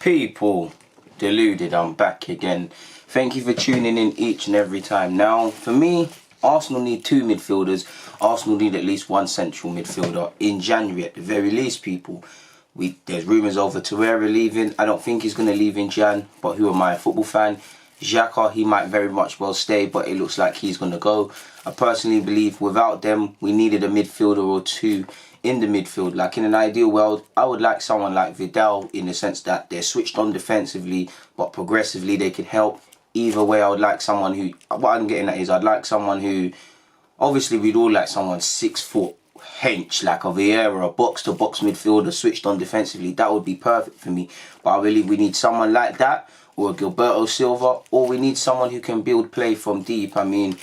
People, Deluded, I'm back again. Thank you for tuning in each and every time. Now, for me, Arsenal need 2 midfielders. Arsenal need at least 1 central midfielder in January at the very least, people. There's rumours over Torreira leaving. I don't think he's going to leave in Jan, but who am I, a football fan? Xhaka, he might very much well stay, but it looks like he's going to go. I personally believe without them, we needed a midfielder or 2 in the midfield. Like in an ideal world, I would like someone like Vidal in the sense that they're switched on defensively, but progressively they can help. Either way, I would like someone who, what I'm getting at is I'd like someone who, obviously we'd all like someone 6 foot hench, like a Vieira, a box-to-box midfielder switched on defensively. That would be perfect for me. But I believe we need someone like that, or a Gilberto Silva, or we need someone who can build play from deep. I mean,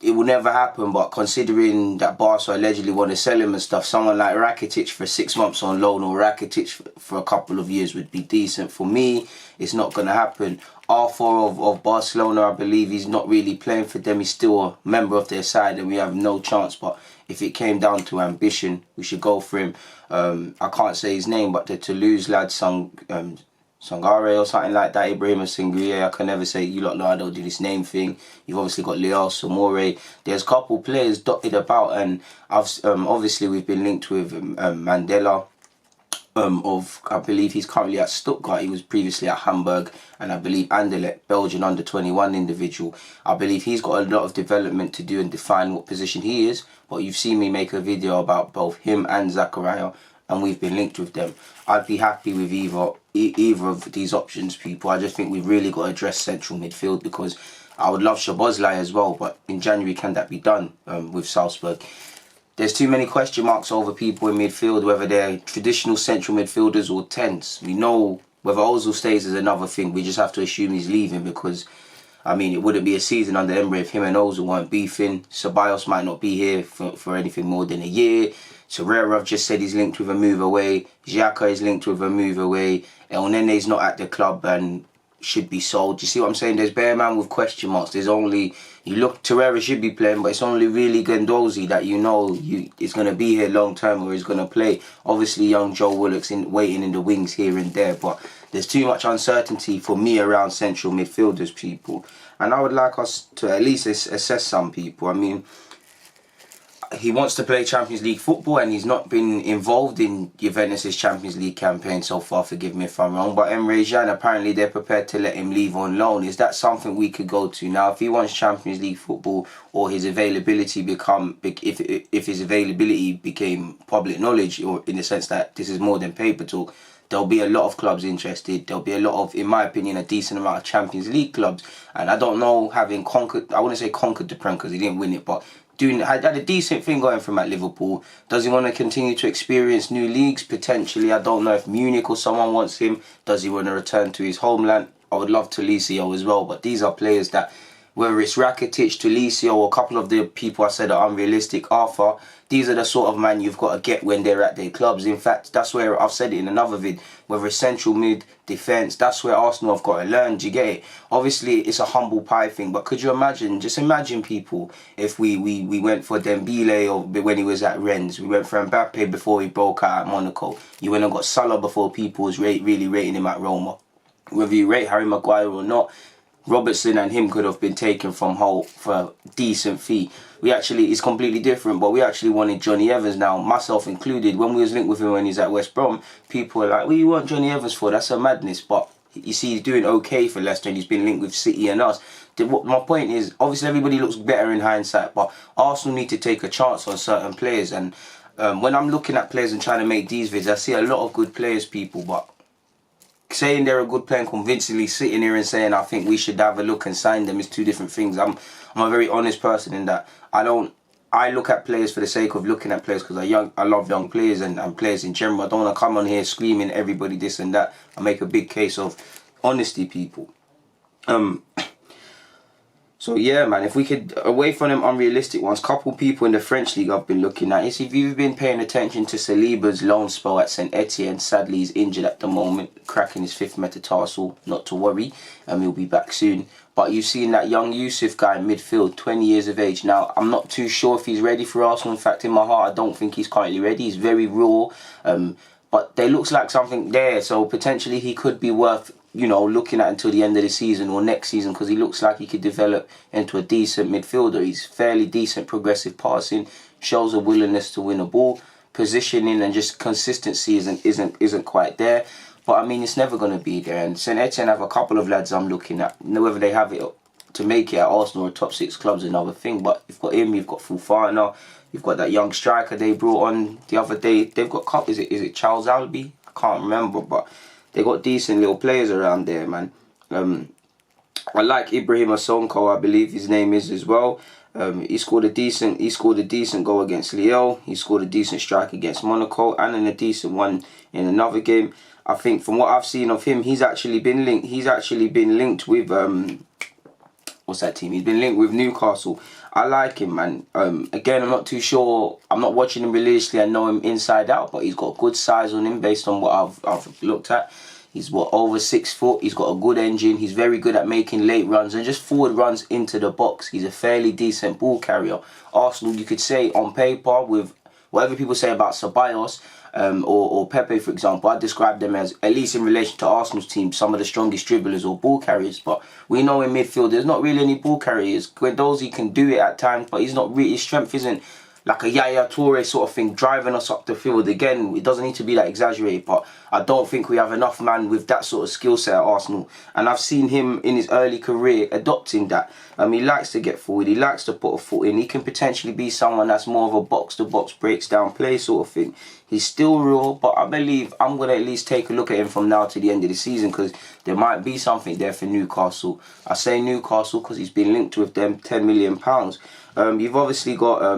it will never happen, but considering that Barca allegedly want to sell him and stuff, someone like Rakitic for 6 months on loan or Rakitic for a couple of years would be decent. For me, it's not going to happen. R4 of Barcelona, I believe he's not really playing for them. He's still a member of their side and we have no chance. But if it came down to ambition, we should go for him. I can't say his name, but the Toulouse lad, Sangare or something like that, Ibrahim Sangria, I can never say, you lot know I don't do this name thing. You've obviously got Leal, Samore. There's a couple players dotted about, and obviously we've been linked with Mandela. I believe he's currently at Stuttgart. He was previously at Hamburg, and I believe Anderlecht, Belgian under-21 individual. I believe he's got a lot of development to do and define what position he is. But you've seen me make a video about both him and Zakaria, and we've been linked with them. I'd be happy with either of these options, people. I just think we've really got to address central midfield, because I would love Szoboszlai as well, but in January can that be done with Salzburg? There's too many question marks over people in midfield, whether they're traditional central midfielders or 10s. We know whether Ozil stays is another thing. We just have to assume he's leaving, because I mean, it wouldn't be a season under Emery if him and Ozil weren't beefing. Ceballos might not be here for anything more than a year. Torreira, I've just said he's linked with a move away. Xhaka is linked with a move away. El Nene's not at the club and should be sold. You see what I'm saying? There's bare man with question marks. There's only, you look, Torreira should be playing, but it's only really Guendouzi that you know is going to be here long term or is going to play. Obviously, young Joe Willock's waiting in the wings here and there, but there's too much uncertainty for me around central midfielders, people. And I would like us to at least assess some people. I mean, he wants to play Champions League football and he's not been involved in Juventus' Champions League campaign so far, forgive me if I'm wrong, but Emre Can, apparently they're prepared to let him leave on loan. Is that something we could go to? Now, if he wants Champions League football, or his availability if his availability became public knowledge, or in the sense that this is more than paper talk, there'll be a lot of clubs interested. There'll be a lot of, in my opinion, a decent amount of Champions League clubs. And I don't know, having conquered, I wouldn't say conquered the Prem because he didn't win it, but had a decent thing going for him at Liverpool. Does he want to continue to experience new leagues? Potentially. I don't know if Munich or someone wants him. Does he want to return to his homeland? I would love Tolisso as well, but these are players that, whether it's Rakitic, Tolisso, or a couple of the people I said are unrealistic, Arthur, these are the sort of man you've got to get when they're at their clubs. In fact, that's where I've said it in another vid, whether it's central mid, defence, that's where Arsenal have got to learn. Do you get it? Obviously, it's a humble pie thing, but could you imagine, just imagine, people, if we went for Dembele or when he was at Rennes, we went for Mbappe before he broke out at Monaco, you went and got Salah before people was really rating him at Roma. Whether you rate Harry Maguire or not, Robertson and him could have been taken from Hull for a decent fee. It's completely different, but we actually wanted Johnny Evans now, myself included. When we was linked with him when he's at West Brom, people were like, what do you want Johnny Evans for? That's a madness. But you see, he's doing okay for Leicester and he's been linked with City and us. My point is, obviously everybody looks better in hindsight, but Arsenal need to take a chance on certain players. And when I'm looking at players and trying to make these vids, I see a lot of good players, people, but saying they're a good player and convincingly sitting here and saying I think we should have a look and sign them is two different things. I'm a very honest person in that I look at players for the sake of looking at players because I love young players and players in general. I don't want to come on here screaming everybody this and that. I make a big case of honesty, people. So yeah, man, if we could, away from them unrealistic ones, couple people in the French league I've been looking at is, if you've been paying attention to Saliba's loan spell at St Etienne, sadly he's injured at the moment, cracking his 5th metatarsal, not to worry, he'll be back soon. But you've seen that young Yusuf guy in midfield, 20 years of age. Now, I'm not too sure if he's ready for Arsenal. In fact, in my heart, I don't think he's currently ready. He's very raw. but there looks like something there. So potentially he could be worth, you know, looking at until the end of the season or next season, because he looks like he could develop into a decent midfielder. He's fairly decent progressive passing, shows a willingness to win a ball. Positioning and just consistency isn't quite there. But I mean, it's never going to be there. And St Etienne have a couple of lads I'm looking at. Whether they have it to make it at Arsenal or top 6 clubs is another thing. But you've got him, you've got Fofana, you've got that young striker they brought on the other day. They've got, is it Charles Albi? I can't remember, but they got decent little players around there, man. I like Ibrahima Sonko, I believe his name is as well. He scored a decent goal against Lille. He scored a decent strike against Monaco, and then a decent one in another game. I think from what I've seen of him, he's actually been linked with what's that team? He's been linked with Newcastle. I like him, man. Again, I'm not too sure. I'm not watching him religiously. I know him inside out, but he's got good size on him based on what I've looked at. He's over 6 foot. He's got a good engine. He's very good at making late runs and just forward runs into the box. He's a fairly decent ball carrier. Arsenal, you could say on paper, with whatever people say about Ceballos or Pepe, for example, I describe them as, at least in relation to Arsenal's team, some of the strongest dribblers or ball carriers. But we know in midfield there's not really any ball carriers. Guendouzi can do it at times, but he's not really, his strength isn't like a Yaya Toure sort of thing, driving us up the field. Again, it doesn't need to be that exaggerated, but I don't think we have enough man with that sort of skill set at Arsenal. And I've seen him in his early career adopting that. He likes to get forward, he likes to put a foot in. He can potentially be someone that's more of a box-to-box, breaks-down play sort of thing. He's still raw, but I believe I'm going to at least take a look at him from now to the end of the season, because there might be something there for Newcastle. I say Newcastle because he's been linked with them, £10 million. You've obviously got...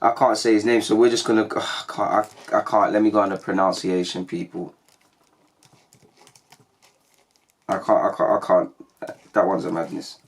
I can't say his name, so we're just gonna. I can't. Let me go on the pronunciation, people. I can't. That one's a madness.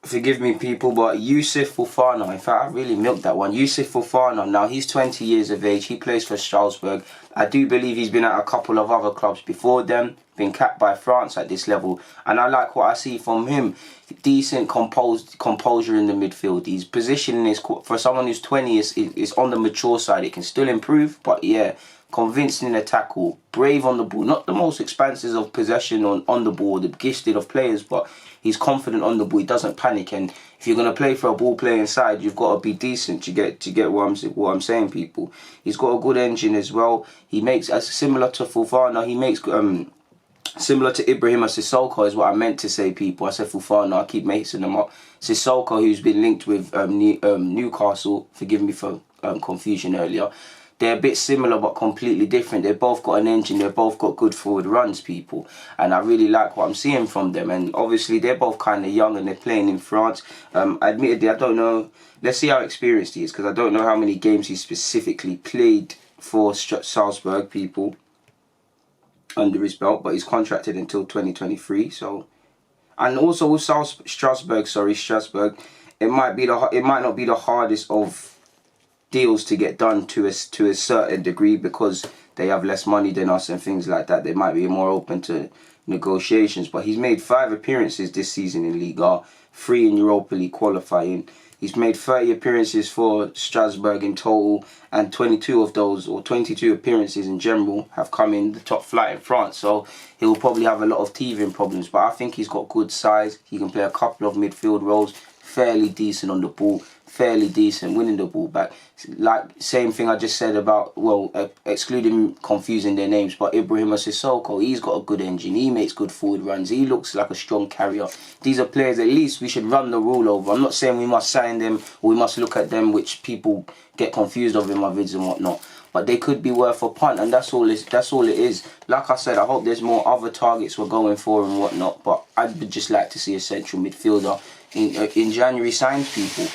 Forgive me, people, but Youssouf Fofana, in fact, I really milked that one. Youssouf Fofana, now he's 20 years of age. He plays for Strasbourg. I do believe he's been at a couple of other clubs before them, been capped by France at this level. And I like what I see from him. Decent composure in the midfield. His positioning is, for someone who's 20, is on the mature side. It can still improve, but yeah, convincing in a tackle, brave on the ball. Not the most expansive of possession on the ball, the gifted of players, but he's confident on the ball. He doesn't panic. And if you're going to play for a ball playing side, you've got to be decent to get what I'm saying, people. He's got a good engine as well. He makes, as similar to Fofana, he makes similar to Ibrahima Sissoko is what I meant to say, people. I said Fofana, I keep mixing them up. Sissoko, who's been linked with Newcastle, forgive me for confusion earlier. They're a bit similar but completely different. They've both got an engine. They've both got good forward runs, people. And I really like what I'm seeing from them. And obviously, they're both kind of young and they're playing in France. Admittedly, I don't know. Let's see how experienced he is, because I don't know how many games he specifically played for Salzburg, people, under his belt. But he's contracted until 2023. So, and also with Strasbourg, it might not be the hardest of deals to get done to a certain degree, because they have less money than us and things like that. They might be more open to negotiations. But he's made 5 appearances this season in Liga, 3 in Europa League qualifying. He's made 30 appearances for Strasbourg in total, and 22 of those, or 22 appearances in general, have come in the top flight in France. So he'll probably have a lot of teething problems, but I think he's got good size. He can play a couple of midfield roles, fairly decent on the ball, fairly decent winning the ball back. Like, same thing I just said about, well, excluding confusing their names, but Ibrahima Sissoko, he's got a good engine. He makes good forward runs. He looks like a strong carrier. These are players at least we should run the rule over. I'm not saying we must sign them or we must look at them, which people get confused of in my vids and whatnot. But they could be worth a punt, and that's all it is. Like I said, I hope there's more other targets we're going for and whatnot. But I'd just like to see a central midfielder in January signed, people.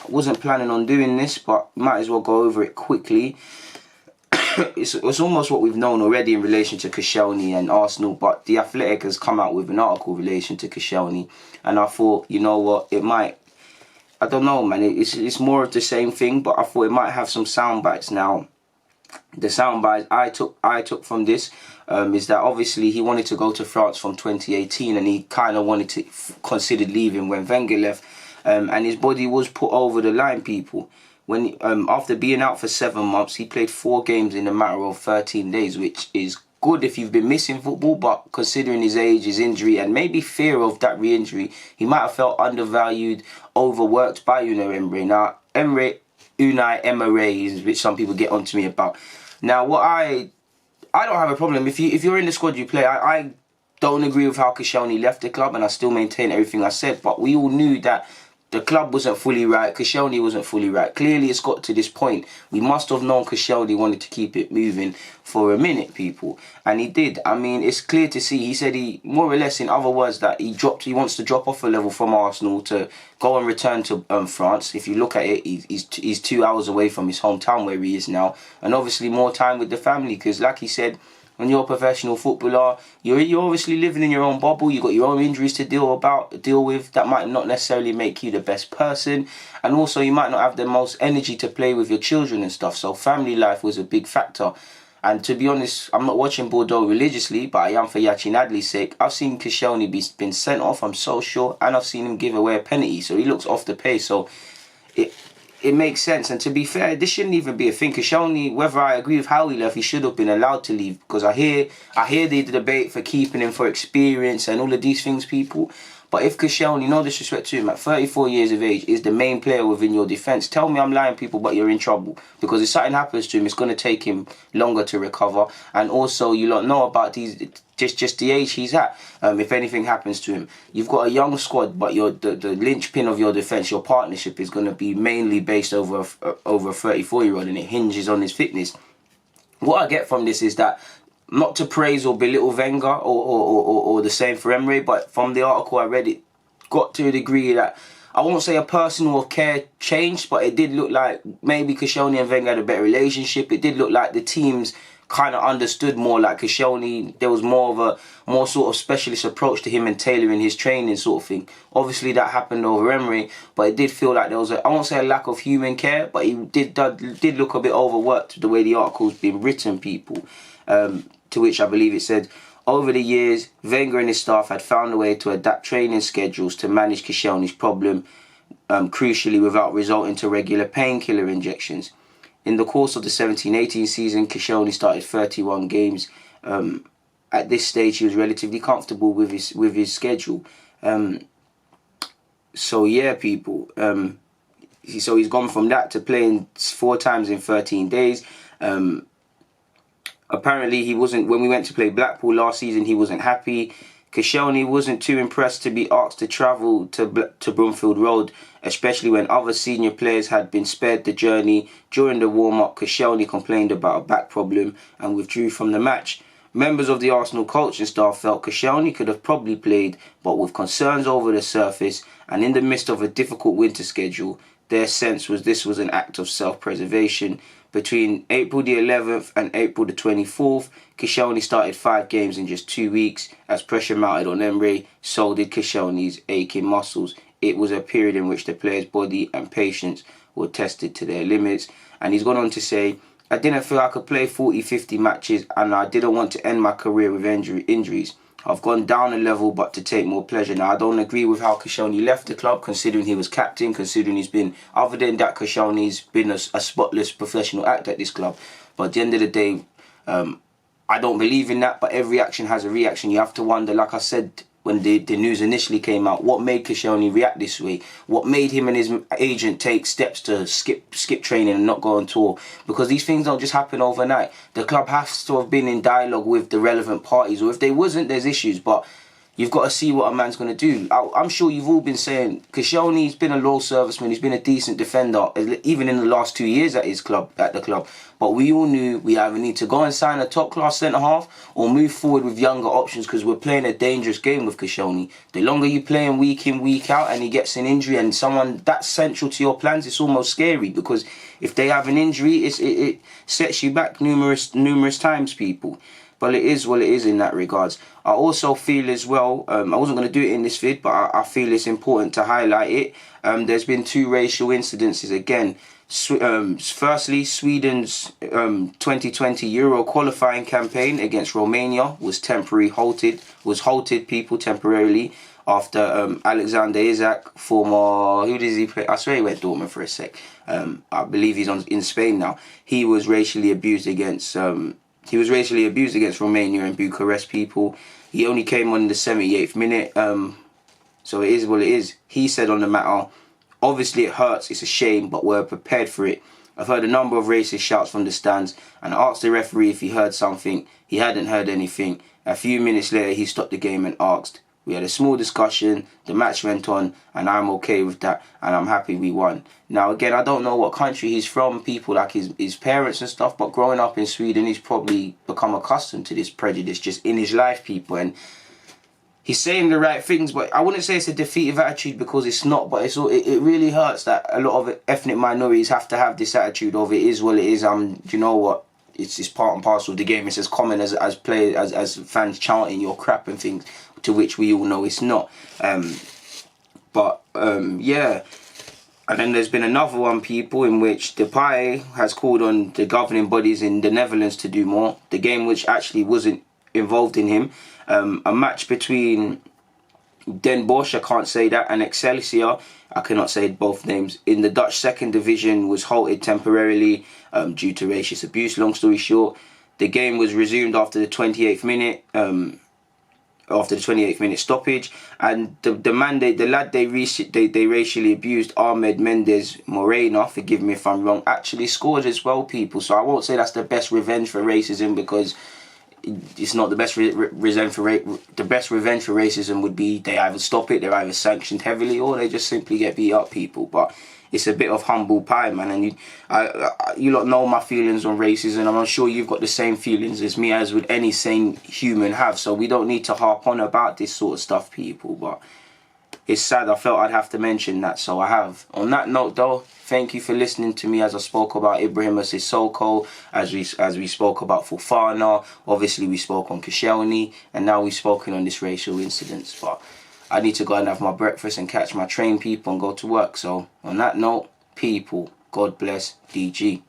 Wasn't planning on doing this, but might as well go over it quickly. It's almost what we've known already in relation to Koscielny and Arsenal, but The Athletic has come out with an article in relation to Koscielny, and I thought, you know what, it might, I don't know, man, it's more of the same thing, but I thought it might have some sound bites now. the soundbite I took from this is that obviously he wanted to go to France from 2018, and he kind of wanted to consider leaving when Wenger left, and his body was put over the line, people. When after being out for 7 months, he played 4 games in a matter of 13 days, which is good if you've been missing football, but considering his age, his injury, and maybe fear of that re-injury, he might have felt undervalued, overworked by Unai Emery. Now, Unai Emery, which some people get onto me about. Now, what I don't have a problem if you're in the squad you play. I don't agree with how Koscielny left the club, and I still maintain everything I said. But we all knew that the club wasn't fully right. Koscielny wasn't fully right. Clearly, it's got to this point. We must have known Koscielny wanted to keep it moving for a minute, people. And he did. I mean, it's clear to see. He said he, more or less, in other words, that he wants to drop off a level from Arsenal to go and return to France. If you look at it, he's 2 hours away from his hometown where he is now. And obviously more time with the family, because like he said, when you're a professional footballer, you're obviously living in your own bubble. You've got your own injuries to deal with. That might not necessarily make you the best person. And also, you might not have the most energy to play with your children and stuff. So family life was a big factor. And to be honest, I'm not watching Bordeaux religiously, but I am for Yacine Adli's sake. I've seen Koscielny been sent off, I'm so sure. And I've seen him give away a penalty. So he looks off the pace. So it makes sense. And to be fair, this shouldn't even be a thing. Koscielny, whether I agree with how he left, he should have been allowed to leave. Because I hear the debate for keeping him for experience and all of these things, people. But if Koscielny, no disrespect to him, at 34 years of age, is the main player within your defence, tell me I'm lying, people, but you're in trouble. Because if something happens to him, it's going to take him longer to recover. And also, you lot know about these... Just the age he's at, if anything happens to him. You've got a young squad, but the linchpin of your defence, your partnership, is going to be mainly based over a 34-year-old, and it hinges on his fitness. What I get from this is that, not to praise or belittle Wenger or the same for Emery, but from the article I read, it got to a degree that, I won't say a personal care changed, but it did look like maybe Koscielny and Wenger had a better relationship. It did look like the teams kind of understood more. Like Koscielny, there was more sort of specialist approach to him and tailoring his training sort of thing. Obviously that happened over Emery, but it did feel like there was I won't say a lack of human care, but he did look a bit overworked the way the article's been written, people. To which I believe it said, over the years, Wenger and his staff had found a way to adapt training schedules to manage Koscielny's problem, crucially without resorting to regular painkiller injections. In the course of the 17-18 season, Koscielny started 31 games. At this stage, he was relatively comfortable with his schedule. So yeah, people. So he's gone from that to playing 4 times in 13 days. Apparently, he wasn't. When we went to play Blackpool last season, he wasn't happy. Koscielny wasn't too impressed to be asked to travel to Broomfield Road, especially when other senior players had been spared the journey. During the warm-up, Koscielny complained about a back problem and withdrew from the match. Members of the Arsenal coaching staff felt Koscielny could have probably played, but with concerns over the surface and in the midst of a difficult winter schedule, their sense was this was an act of self-preservation. Between April the 11th and April the 24th, Koscielny started 5 games in just 2 weeks. As pressure mounted on Emery, so did Koscielny's aching muscles. It was a period in which the player's body and patience were tested to their limits. And he's gone on to say, I didn't feel I could play 40, 50 matches, and I didn't want to end my career with injuries. I've gone down a level, but to take more pleasure. Now, I don't agree with how Koscielny left the club, considering he was captain, considering he's been, other than that, Koscielny's been a spotless professional act at this club. But at the end of the day, I don't believe in that, but every action has a reaction. You have to wonder, like I said, when the news initially came out, what made Koscielny react this way? What made him and his agent take steps to skip training and not go on tour? Because these things don't just happen overnight. The club has to have been in dialogue with the relevant parties, or if they wasn't, there's issues. But you've got to see what a man's going to do. I'm sure you've all been saying Koscielny's been a loyal serviceman. He's been a decent defender, even in the last 2 years at the club. But we all knew we either need to go and sign a top-class centre-half or move forward with younger options, because we're playing a dangerous game with Koscielny. The longer you play him week in, week out, and he gets an injury and someone that's central to your plans, it's almost scary, because if they have an injury, it sets you back numerous times, people. But it is what it is in that regards. I also feel as well, I wasn't going to do it in this vid, but I feel it's important to highlight it. There's been 2 racial incidences again. Firstly, Sweden's 2020 Euro qualifying campaign against Romania was halted people temporarily after Alexander Isak, former, who does he play? I swear he went Dortmund for a sec. I believe he's in Spain now. He was racially abused against Romania and Bucharest people. He only came on in the 78th minute. So it is what it is. He said on the matter, obviously it hurts, it's a shame, but we're prepared for it. I've heard a number of racist shouts from the stands and I asked the referee if he heard something. He hadn't heard anything. A few minutes later he stopped the game and asked. We had a small discussion, the match went on, and I'm okay with that, and I'm happy we won. Now again, I don't know what country he's from, people like his parents and stuff, but growing up in Sweden, he's probably become accustomed to this prejudice just in his life, people, and he's saying the right things, but I wouldn't say it's a defeative attitude because it's not, but it really hurts that a lot of ethnic minorities have to have this attitude of it is what it is, you know what, it's part and parcel of the game. It's as common as players, as fans chanting your crap and things, to which we all know it's not. Yeah. And then there's been another one, people, in which Depay has called on the governing bodies in the Netherlands to do more. The game which actually wasn't involved in him. A match between Den Bosch, I can't say that, and Excelsior, I cannot say both names, in the Dutch second division was halted temporarily due to racist abuse. Long story short, the game was resumed after the 28th minute. After the 28th minute stoppage, and the lad they racially abused, Ahmed Mendes Morena, forgive me if I'm wrong, actually scored as well, people. So I won't say that's the best revenge for racism, because it's not the best revenge for the best revenge for racism would be they either stop it, they're either sanctioned heavily, or they just simply get beat up, people. But it's a bit of humble pie, man, and you lot know my feelings on racism, and I'm sure you've got the same feelings as me, as would any sane human have, so we don't need to harp on about this sort of stuff, people, but it's sad. I felt I'd have to mention that, so I have. On that note, though, thank you for listening to me as I spoke about Fofana Sissoko, as we spoke about Fofana, obviously we spoke on Koscielny, and now we've spoken on this racial incidents, but I need to go and have my breakfast and catch my train, people, and go to work. So, on that note, people, God bless DG.